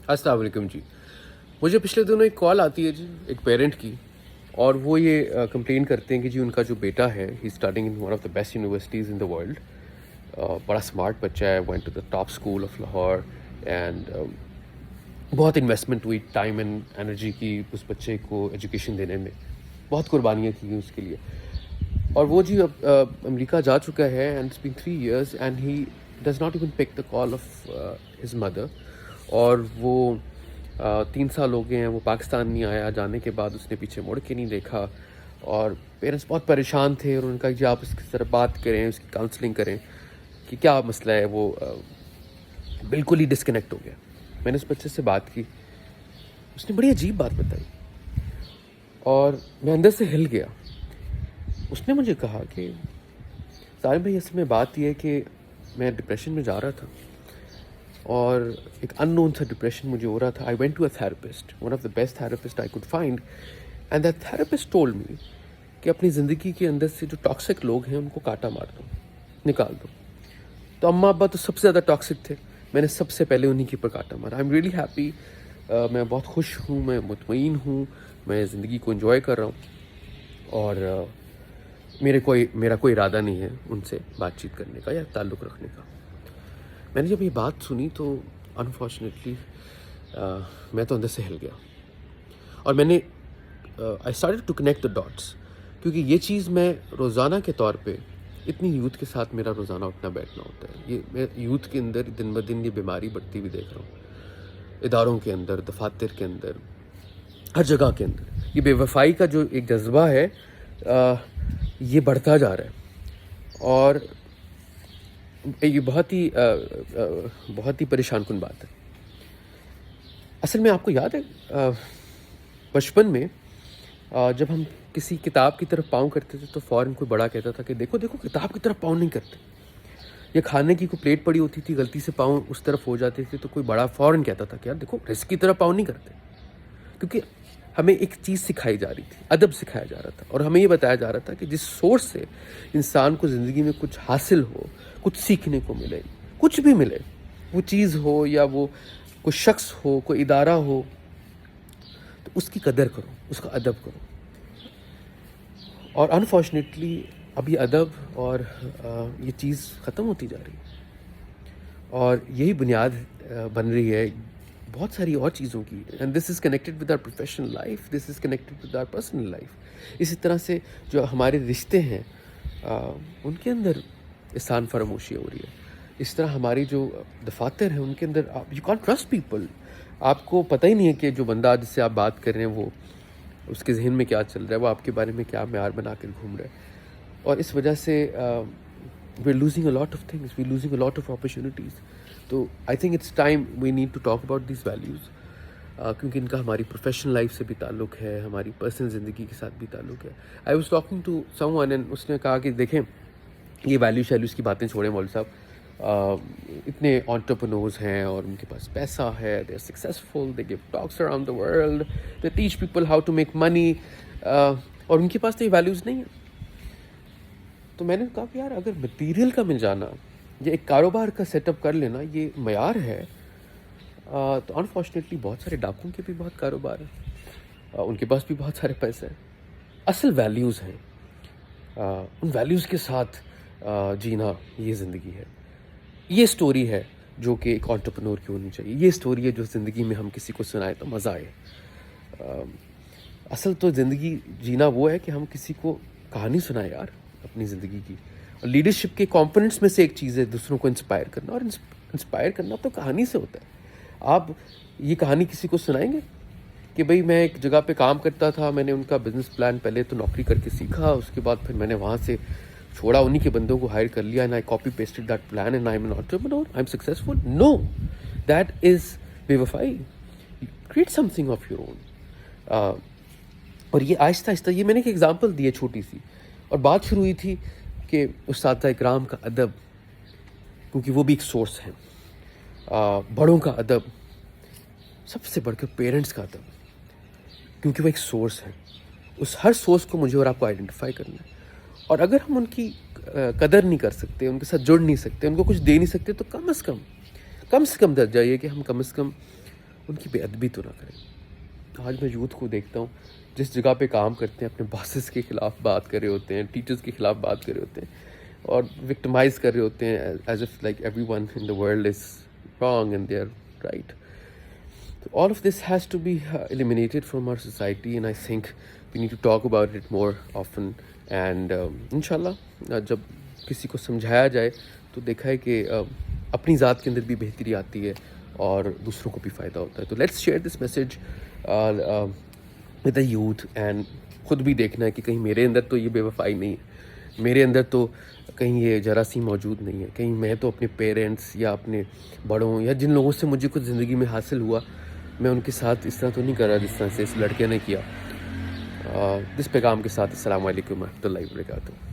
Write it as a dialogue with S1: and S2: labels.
S1: अस्सलाम वालेकुम जी। मुझे पिछले दिनों एक कॉल आती है जी एक पेरेंट की, और वो ये कंप्लेन करते हैं कि जी उनका जो बेटा है he studying in one of the best universities in the world. बड़ा स्मार्ट बच्चा है, went to the top school of Lahore and बहुत इन्वेस्टमेंट हुई टाइम एंड एनर्जी की उस बच्चे को एजुकेशन देने में, बहुत कुर्बानियाँ की उस उसके लिए। और वो जी अब अमेरिका जा चुका है and it's been 3 years and he does not even pick the call of his mother. और वो 3 साल हो गए हैं, वो पाकिस्तान नहीं आया। जाने के बाद उसने पीछे मुड़ के नहीं देखा, और पेरेंट्स बहुत परेशान थे और उनका कि आप उसकी तरह बात करें, उसकी काउंसलिंग करें कि क्या मसला है। वो बिल्कुल ही डिस्कनेक्ट हो गया। मैंने उस बच्चे से बात की, उसने बड़ी अजीब बात बताई और मैं अंदर से हिल गया। उसने मुझे कहा कि साहिब भाई, असल में बात यह है कि मैं डिप्रेशन में जा रहा था और एक अननोन सा डिप्रेशन मुझे हो रहा था। I went to a therapist, one of the best therapist I could find, and that therapist told me कि अपनी ज़िंदगी के अंदर से जो टॉक्सिक लोग हैं उनको काटा मार दो, निकाल दो। तो अम्मा अब्बा तो सबसे ज़्यादा टॉक्सिक थे, मैंने सबसे पहले उन्हीं के ऊपर काटा मारा। आई एम रियली हैप्पी, मैं बहुत खुश हूँ, मैं मुतमईन हूँ, मैं ज़िंदगी को एंजॉय कर रहा हूँ, और मेरा कोई इरादा नहीं है उनसे बातचीत करने का या ताल्लुक़ रखने का। मैंने जब ये बात सुनी तो अनफॉर्चुनेटली मैं तो अंदर से हिल गया, और मैंने I started to connect the dots, क्योंकि ये चीज़ मैं रोज़ाना के तौर पे इतनी यूथ के साथ मेरा रोज़ाना उठना बैठना होता है। ये मैं यूथ के अंदर दिन ब दिन ये बीमारी बढ़ती हुई देख रहा हूँ, इदारों के अंदर, दफातर के अंदर, हर जगह के अंदर ये बेवफाई का जो एक जज्बा है ये बढ़ता जा रहा है, और ये बहुत ही परेशान कुन बात है। असल में आपको याद है बचपन में जब हम किसी किताब की तरफ पाँव करते थे तो फ़ौरन कोई बड़ा कहता था कि देखो देखो किताब की तरफ पाँव नहीं करते। या खाने की कोई प्लेट पड़ी होती थी, गलती से पाँव उस तरफ हो जाते थे तो कोई बड़ा फ़ौरन कहता था कि यार देखो रिस्क की तरफ पाँव नहीं करते। क्योंकि हमें एक चीज़ सिखाई जा रही थी, अदब सिखाया जा रहा था, और हमें ये बताया जा रहा था कि जिस सोर्स से इंसान को ज़िंदगी में कुछ हासिल हो, कुछ सीखने को मिले, कुछ भी मिले, वो चीज़ हो या वो कोई शख्स हो, कोई इदारा हो, तो उसकी कदर करो, उसका अदब करो। और अनफॉर्चुनेटली अब ये अदब और ये चीज़ ख़त्म होती जा रही है, और यही बुनियाद बन रही है बहुत सारी और चीज़ों की। And this is connected with our professional life, this is connected with our personal life. इसी तरह से जो हमारे रिश्ते हैं उनके अंदर एहसान फरामोशी हो रही है। इस तरह हमारी जो दफातर हैं उनके अंदर यू कांट ट्रस्ट पीपल। आपको पता ही नहीं है कि जो बंदा जिससे आप बात कर रहे हैं वो उसके जहन में क्या चल रहा है, वो आपके बारे में क्या म्यार बना कर घूम रहा है। और इस वजह से we are losing a lot of things, we are losing a lot of opportunities. तो I think it's time we need to talk about this values, क्योंकि इनका हमारी प्रोफेशनल लाइफ से भी ताल्लुक़ है, हमारी पर्सनल ज़िंदगी के साथ भी ताल्लुक़ है। I was talking to someone and उसने कहा कि देखें ये वैल्यू शैल्यूज़ की बातें छोड़ें मौलवी साहब, इतने एंटरप्रेन्योर्स हैं और उनके पास पैसा है, they are successful, they give talks around the world, they teach people how to make money, और उनके पास तो ये वैल्यूज़ नहीं है। तो मैंने कहा कि यार अगर मटीरियल का मिल जाना या एक कारोबार का सेटअप कर लेना ये मयार है, तो अनफॉर्चुनेटली बहुत सारे डाकुओं के भी बहुत कारोबार है, उनके पास भी बहुत सारे पैसे हैं। असल वैल्यूज़ हैं, उन वैल्यूज़ के साथ जीना ये ज़िंदगी है। ये स्टोरी है जो कि एक एंटरप्रेन्योर की होनी चाहिए। ये स्टोरी है जो ज़िंदगी में हम किसी को सुनाए तो मज़ा आए। असल तो ज़िंदगी जीना वो है कि हम किसी को कहानी सुनाए यार अपनी ज़िंदगी की। और लीडरशिप के कंपोनेंट्स में से एक चीज़ है दूसरों को इंस्पायर करना, और इंस्पायर करना तो कहानी से होता है। आप ये कहानी किसी को सुनाएंगे कि भाई मैं एक जगह पे काम करता था, मैंने उनका बिज़नेस प्लान पहले तो नौकरी करके सीखा, उसके बाद फिर मैंने वहाँ से छोड़ा, उन्हीं के बंदों को हायर कर लिया, and I copy pasted that plan and I am an entrepreneur, I am successful. No, that is बेवफाई। Create something of your own. और ये आहिस्ता आहिस्ता, ये मैंने एक एग्जांपल दी है छोटी सी, और बात शुरू हुई थी कि उस्ताद इकराम का अदब, क्योंकि वो भी एक सोर्स है, बड़ों का अदब, सबसे बढ़कर पेरेंट्स का अदब, क्योंकि वो एक सोर्स है। उस हर सोर्स को मुझे और आपको आइडेंटिफाई करना है, और अगर हम उनकी कदर नहीं कर सकते, उनके साथ जुड़ नहीं सकते, उनको कुछ दे नहीं सकते, तो कम से कम दर्जा ये कि हम कम से कम ان کی بے ادبی تو نہ کریں. آج میں یوتھ کو دیکھتا ہوں جس جگہ پہ کام کرتے ہیں اپنے باسز کے خلاف بات کر رہے ہوتے ہیں, ٹیچرز کے خلاف بات کر رہے ہوتے ہیں, اور وکٹمائز کر رہے ہوتے ہیں as if like everyone in the world is wrong and they are right. So all of this has to be eliminated from our society, and I think we need to talk about it more often. And inshallah جب کسی کو سمجھایا جائے تو دیکھا ہے کہ اپنی ذات کے اندر بھی بہتری آتی ہے اور دوسروں کو بھی فائدہ ہوتا ہے. تو let's share this message with the youth, and خود بھی دیکھنا ہے کہ کہیں میرے اندر تو یہ بے وفائی نہیں ہے, میرے اندر تو کہیں یہ جراثیم موجود نہیں ہے, کہیں میں تو اپنے پیرنٹس یا اپنے بڑوں یا جن لوگوں سے مجھے کچھ زندگی میں حاصل ہوا, میں ان کے ساتھ اس طرح تو نہیں کر رہا جس طرح سے اس لڑکے نے کیا. اس پیغام کے ساتھ السلام علیکم ورحمۃ اللہ وبرکاتہ.